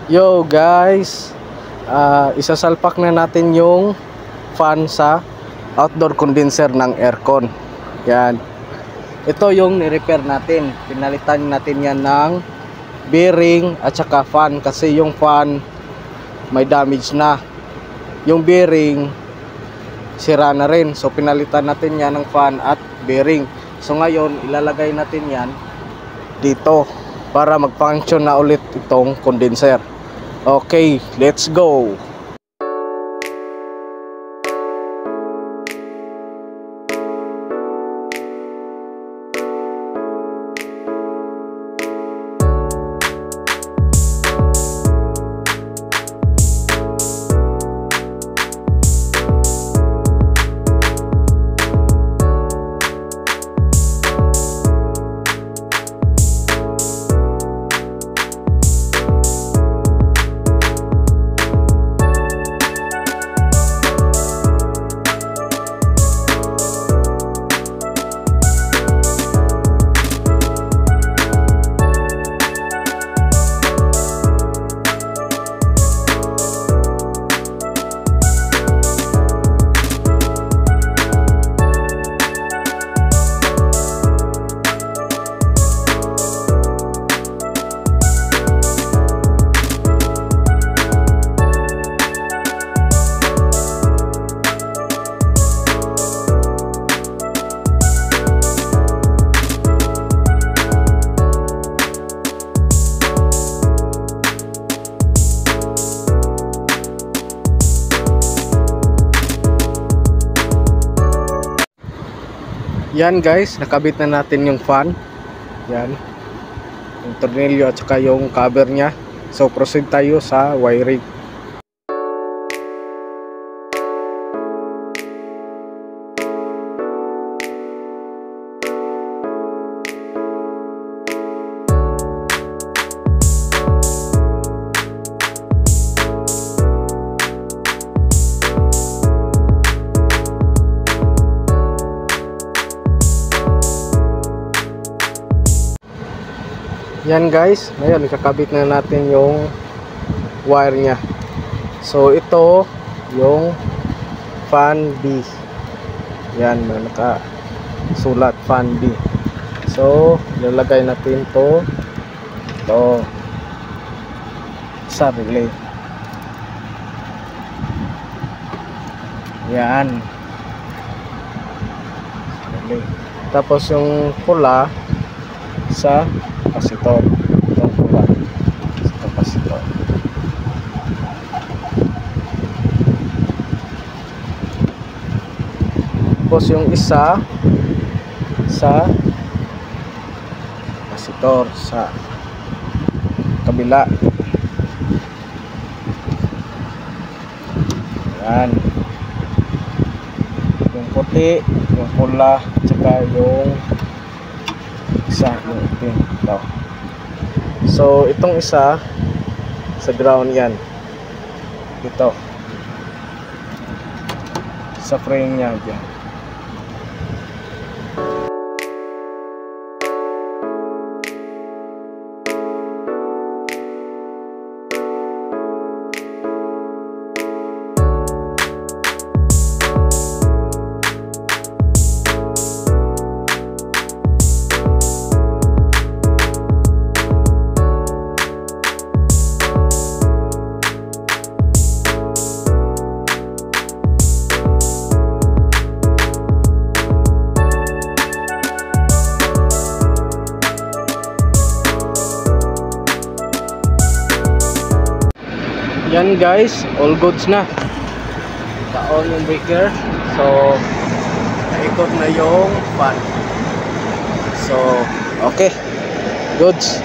Yo guys, isasalpak na natin yung fan sa outdoor condenser ng aircon. Yan. Ito yung ni-repair natin. Pinalitan natin yan ng bearing at saka fan kasi yung fan may damage na. Yung bearing sira na rin. So pinalitan natin yan ng fan at bearing. So ngayon ilalagay natin yan dito para mag-function na ulit itong condenser. Okay, let's go. Yan guys, nakabit na natin yung fan. Yan. Yung tornilyo at saka yung cover nya. So proceed tayo sa wiring. Yan guys, ngayon ikakabit na natin yung wire nya. So ito yung fan B. Yan, nakasulat fan B. So lalagay natin to sa relay. Yan. Relay. Tapos yung pula sa kapasitor. Itong pula sa kapasitor. Tapos yung isa sa kapasitor sa kabila. Yan. Yung puti, yung pula, tsaka yung isa, yung itim. So itong isa sa ground yan. Ito sa frame nya dyan. Yan guys, all goods na. Ka-on yung breaker. So naikot na yung fan. So okay, goods.